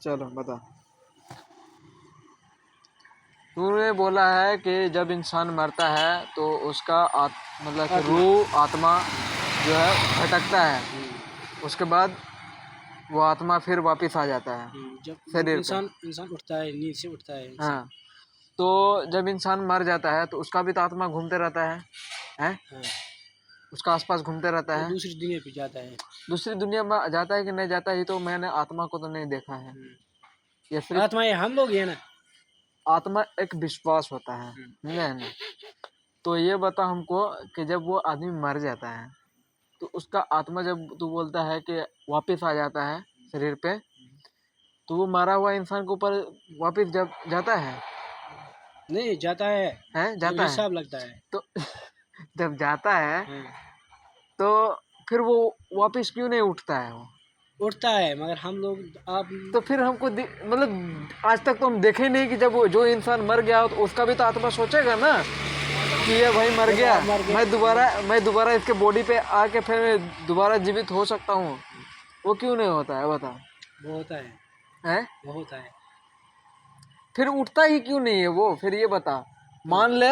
चलो बता। तूने बोला है कि जब इंसान मरता है तो उसका मतलब कि रूह आत्मा जो है भटकता है, उसके बाद वो आत्मा फिर वापस आ जाता है जब शरीर इंसान उठता है, नींद से उठता है पे। हाँ, तो जब इंसान मर जाता है तो उसका भी तो आत्मा घूमते रहता है, हैं? हाँ, उसका आसपास घूमते रहता वो है। दूसरी दुनिया पे जाता है। दूसरी दुनिया में जाता है कि नहीं जाता है, तो मैंने आत्मा को तो नहीं देखा है। ये सिर्फ आत्मा ये हम लोग ही है ना। आत्मा एक विश्वास होता है, समझे है ना? तो ये बता हमको कि जब वो आदमी मर जाता है तो उसका आत्मा, जब तू बोलता है कि वापस आ जाता है शरीर पे, तो वो मरा हुआ इंसान के ऊपर वापस जब जाता है, नहीं जाता है, हैं? जब जाता है हिसाब लगता है। तो जब जाता है हाँ, तो फिर वो वापस क्यों नहीं उठता है वो? उठता है, मगर हम लोग आप तो फिर हमको मतलब आज तक तो हम देखे नहीं कि जब वो जो इंसान मर गया हो तो उसका भी तो आत्मा सोचेगा ना कि ये भाई मर गया, मर गए मैं दोबारा इसके बॉडी पे आके फिर मैं दोबारा जीवित हो सकता हूँ। वो क्यों नहीं होता है बता? वो होता है, हैं? वो होता है। फिर उठता ही क्यों नहीं है वो? फिर ये बता, मान ले।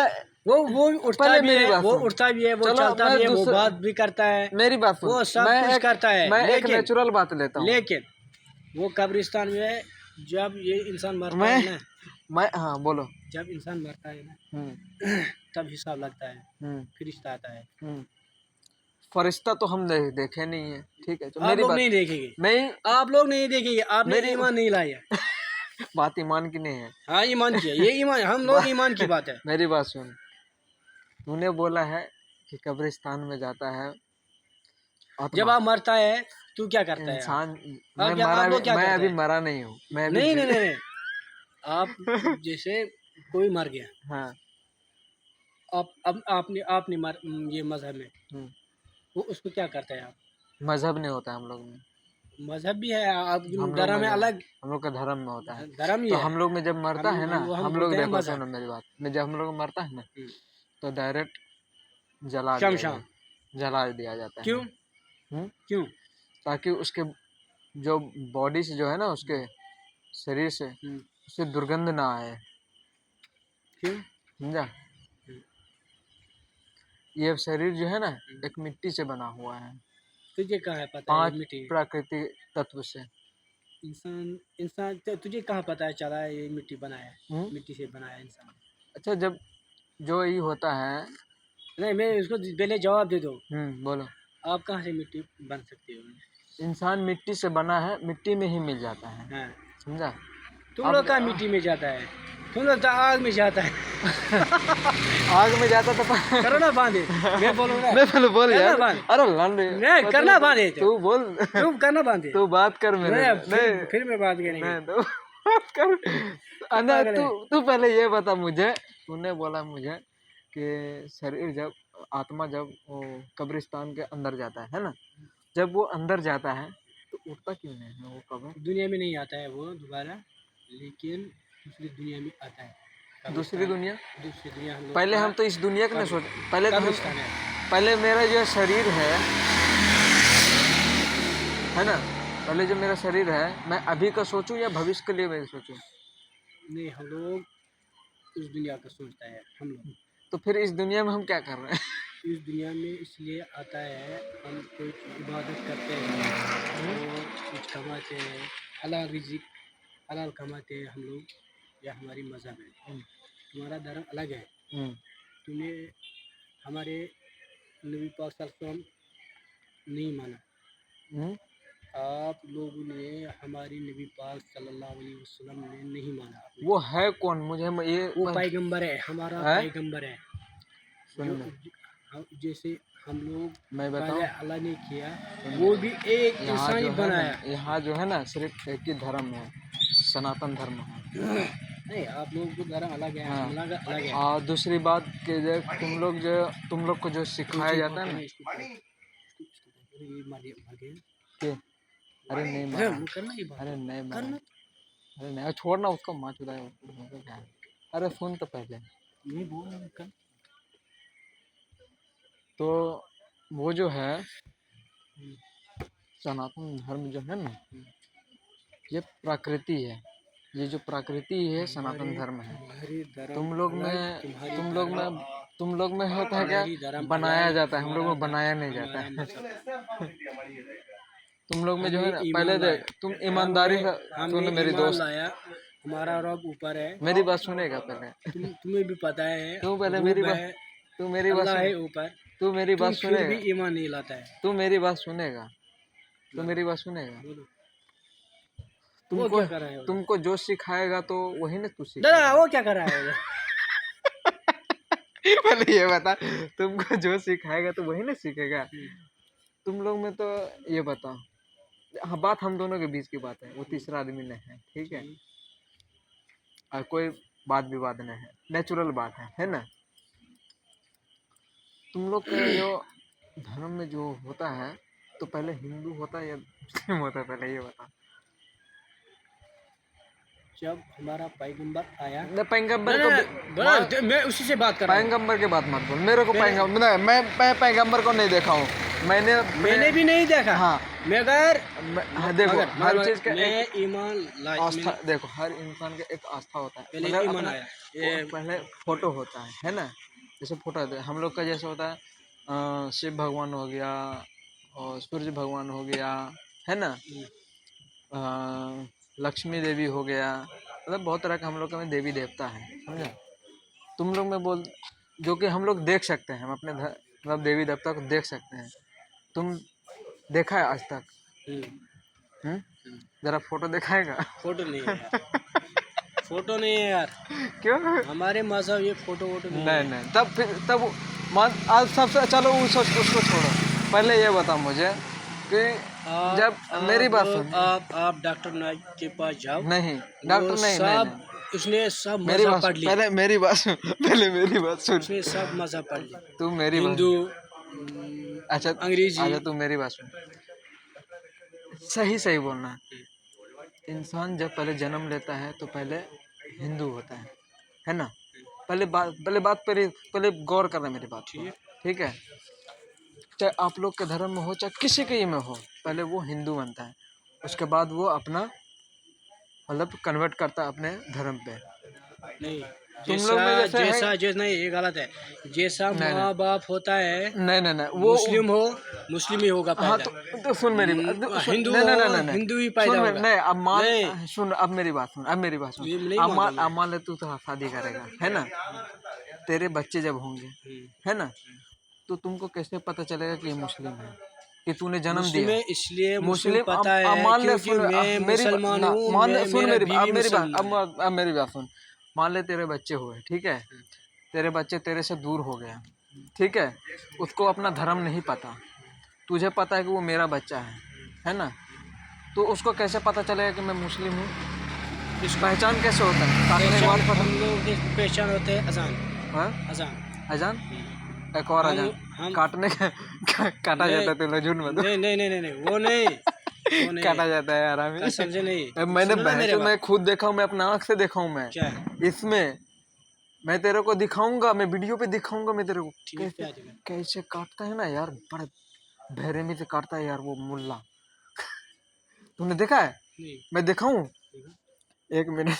वो उठता पहले भी मेरी है, बात वो सुन। उठता भी है, वो चलो चलता मैं भी है, वो दूसरा, बात भी करता है, मेरी बात सुन। वो सब कुछ करता है। मैं एक लेकिन नेचुरल बात लेता हूँ। लेकिन वो कब्रिस्तान में जब ये इंसान मरता मैं है ना, हाँ बोलो। जब इंसान मरता है ना, हम्म तब हिसाब लगता है, हम्म फरिश्ता आता है। हम्म फरिश्ता तो हम देखे नहीं है, ठीक है? तो आप मेरी लोग बात, नहीं देखेंगे, नहीं, आप लोग नहीं देखेंगे, आपने मेरी ईमान नहीं लाया। बात ईमान की नहीं है। हाँ, ईमान किया, ये ईमान, हम लोग ईमान की बात है। मेरी बात सुन। तूने बोला है कि कब्रिस्तान में जाता है जब आत्मा, आप मरता है तो क्या करता है आप? इंसान। मैं मरा आप भी, लोग क्या मैं करते अभी हैं? मरा नहीं हूँ, मैं अभी नहीं नहीं नहीं नहीं, आप जैसे कोई मर गया, हाँ। आप अब आपने ये मजहब में, हम्म, वो उसको क्या करते हैं आप? मजहब नहीं होता हम लोग में। मजहब भी है, आप हम लोग धर्म में है नहीं, अलग, हम लोग का धर्म में होता है। धर्म ही तो है। हम लोग में जब मरता है ना, हम हम लोग बोलते हैं देखो, मजहब। सुनो मेरी बात में, जब हम लोग मरता है ना हम्म, तो डायरेक्ट शमशान। जला दिया जाता है। क्यों? क्यों? ताकि उसके जो बॉडी से जो है ना, उसके शरीर से हम्म, उससे दुर्गंध ना आए, क्यों? समझा? ये शरीर जो है ना एक मिट्टी से बना हुआ है, तुझे कहाँ है पता है ये 5 मिट्टी? प्राकृतिक तत्व से। इंसान तुझे कहाँ पता है चला है ये मिट्टी बनाया है? हम्म मिट्टी से बनाया है इंसान। अच्छा, जब जो ये होता है। नहीं, मैं उसको पहले जवाब दे दो। बोलो। आप कहाँ से मिट्टी बन सकती हो? इंसान मिट्टी से बना है, मिट्टी में ही मिल जाता है, हाँ, समझा? तुम लोग अब कहाँ मिट्टी में जाता है? तुम लोग तो आग में जाता है। आग में जाता तो करो ना बांधे, मैं बोलूँगा। नहीं, पहले बोल करना यार। बांध, अरे लान नहीं करना बांधे तू बोल। तुम करना बांधे। तू बात कर मेरे नहीं, से। नहीं फिर मैं बात करेंगे। नहीं, तू बात कर। क्या अन्ना, पागल तू है? तू पहले ये बता मुझे। तूने बोला मुझे कि शरीर जब, आत्मा जब वो कब्रिस्तान के अंदर जाता है ना, जब वो अंदर जाता है तो उठता क्यों नहीं है वो कब्र? दुनिया में नहीं आता है वो दोबारा, लेकिन दूसरी दुनिया में आता है। दूसरी कब्रिस्तान, दुनिया? दूसरी दुनिया हम लोग पहले का हम तो इस दुनिया के नहीं सोच, पहले तो हम, कब्रिस्तान है। पहले मेरा जो शरीर है ना, पहले जो मेरा शरीर है, मैं अभी का सोचूं या भविष्य के लिए मैं सोचूं? नहीं, हम लोग इस दुनिया का सोचता है हम लोग। तो फिर इस दुनिया में हम क्या कर रहे हैं? इस दुनिया में इसलिए आता है, हम कोई इबादत करते हैं और कुछ कमाते हैं, हलाल रिजिक, हलाल कमाते हैं हम लोग। यह हमारी मज़हब है। तुम्हारा धर्म अलग है। हम्म, तुम्हें हमारे नबी पाक सल्लल्लाहु अलैहि वसल्लम नहीं माना। हम्म, आप लोगों ने हमारी नबी पाक सल्लल्लाहु अलैहि वसल्लम ने नहीं माना अपने। वो है कौन मुझे ये वो पैगंबर है, हमारा है? पैगंबर है। सुन ले, जैसे हम लोग मैं पहले बताऊं, अल्लाह ने किया, सुन वो ले। भी एक यहाँ इंसान ही जो है ना, बनाया। यहाँ जो है ना सिर्फ एक ही धर्म है, सनातन धर्म है। नहीं, आप लोगों को धर्म अलग है, हाँ, हम लोग अलग है। और दूसरी बात कि जो तुम लोग को जो सिखाया जाता है ना ये मर गए। कि अरे नहीं अरे मारा, वो करना ही बात अरे नहीं मारा, करना। अरे नहीं, छोड़ना उसको, माँ चुदा है उसको क्या है? अरे सुन तो पहले। नहीं बोल रहा हूँ, कर। तो वो जो है सनातन धर्म जो है ना, ये प्रकृति है, ये जो प्रकृति है सनातन धर्म है। तुम्हारी धर्म तुम लोग अलग, में तुम्हारी तुम लोग धर्म में तुम लोग में होता है तुम्हारी क्या, धर्म बनाया अलग, जाता है, हम लोग हमारा में बनाया नहीं जाता हमारा है। मजहब। तुम लोग में जो है हमने ना, पहले ईमान देख लाया, तुम हमने ईमानदारी से हमने सुन मेरी ईमान दोस्त, लाया। हमारा रब ऊपर है। मेरी बात सुनेगा पहले। तुम्हें भी पता है, तू पहले मेरी रूब बात है, तू मेरी बात अल्लाह सुन है ऊपर। तू मेरी बात तुम फिर भी सुनेगा ईमान नहीं लाता है। तू मेरी बात सुनेगा तू मेरी बात सुनेगा। बोलो, वो तुमको क्या कर रहा है उधर? तुमको जो सिखाएगा तो वही ना तू दादा सीखेगा। वो क्या कर रहा है उधर? पहले ये बता, तुमको जो सिखाएगा तो वही ना सीखेगा। तुम लोग में तो ये बता, हाँ बात हम दोनों के बीच की बात है, वो तीसरा आदमी नहीं है, ठीक है। और कोई बात विवाद नहीं है, नेचुरल बात है ना। तुम लोग के जो धर्म में जो होता है, तो पहले हिंदू होता है या मुस्लिम होता है, पहले ये बता। जब हमारा पैगंबर आया, मैं पैगंबर को बड़ा मैं उसी से बात कर रहा हूँ। पैगंबर की बात मत बोल मेरे को। पैगंबर नहीं, मैं पैगंबर को नहीं देखा हूँ। मैंने भी नहीं देखा। हाँ मगर हाँ, देखो हर चीज का मैं एक ईमान लाया। आस्था, देखो हर इंसान का एक आस्था होता है। पहले मतलब ईमान अपना आया। पहले फोटो होता है ना। जैसे फोटो होता है हम लोग का, जैसे होता है शिव भगवान हो गया और सूर्य भगवान हो गया, है ना। लक्ष्मी देवी हो गया, मतलब बहुत तरह का हम लोग का में देवी देवता है, समझा। तुम लोग में बोल जो कि हम लोग देख सकते हैं, हम अपने मतलब देवी देवता को देख सकते हैं। तुम देखा है आज तक? जरा फोटो दिखाएगा? फोटो नहीं है यार। फोटो नहीं है यार। क्यों? हमारे मजहब ये फोटो वोटो नहीं है। नहीं तब फिर तब मान आज सबसे चलो उसको छोड़ो। पहले ये बता मुझे कि जब मेरी बात सुन। आप डॉक्टर नाइक के पास जाओ। नहीं डॉक्टर नहीं, सब उसने सब मेरी मजहब बात पढ़ सुन, लिया। पहले मेरी बात सुन, पहले मेरी बात सुन। उसने सब मजहब पढ़ लिया। तू मेरी बात, हिंदू, अच्छा अंग्रेजी। अच्छा तू मेरी बात सुन, सही बोलना। इंसान जब पहले जन्म लेता है तो पहले हिंदू होता है ना। पहले गौर करना मेरी बात को, ठीक है। चाहे आप लोग के धर्म में हो चाहे किसी के में हो, पहले वो हिंदू बनता है, उसके बाद वो अपना मतलब कन्वर्ट करता है अपने धर्म पे। नहीं, तुम लोग में जैसे जैसा नहीं, ये गलत है। जैसा माँ बाप होता है, नहीं वो मुस्लिम ही होगा हाँ पैदा। तो सुन मेरी हिंदू हिंदू ही पैदा सुन होगा। नहीं अब सुन, अब मेरी बात सुन, अब मान ले तू तो शादी करेगा, है ना। तेरे बच्चे जब होंगे, है ना, तो तुमको कैसे पता चलेगा कि ये मुस्लिम है, कि तूने जन्म दिया? इसलिए मुस्लिम पता है मान ले, क्योंकि मैं मुसलमान हूँ। मान ले, सुन मेरी बात, मुसलमान अब मेरी बात सुन। मान ले तेरे बच्चे हुए, ठीक है, तेरे बच्चे तेरे से दूर हो गया, ठीक है, उसको अपना धर्म नहीं पता, तुझे पता है कि वो मेरा बच्चा है ना, तो उसको कैसे पता चलेगा कि मैं मुस्लिम हूँ? इस पहचान कैसे होता है? हम लोग की पहचान होते हैं अजान। हाँ अजान, एक और अजान काटने का काटा जाता है, तो झूठ मत। नहीं वो नहीं काटा जाता है यार, कसम से नहीं। मैं खुद देखा हूँ, मैं अपना आँख से देखा हूँ। मैं क्या इसमें मैं तेरे को दिखाऊंगा, मैं वीडियो पे दिखाऊंगा मैं तेरे को कैसे काटता है ना यार, बड़े बेरहमी से काटता है यार वो मुल्ला। तूने देखा है? नहीं। मैं दिखाऊं? एक मिनट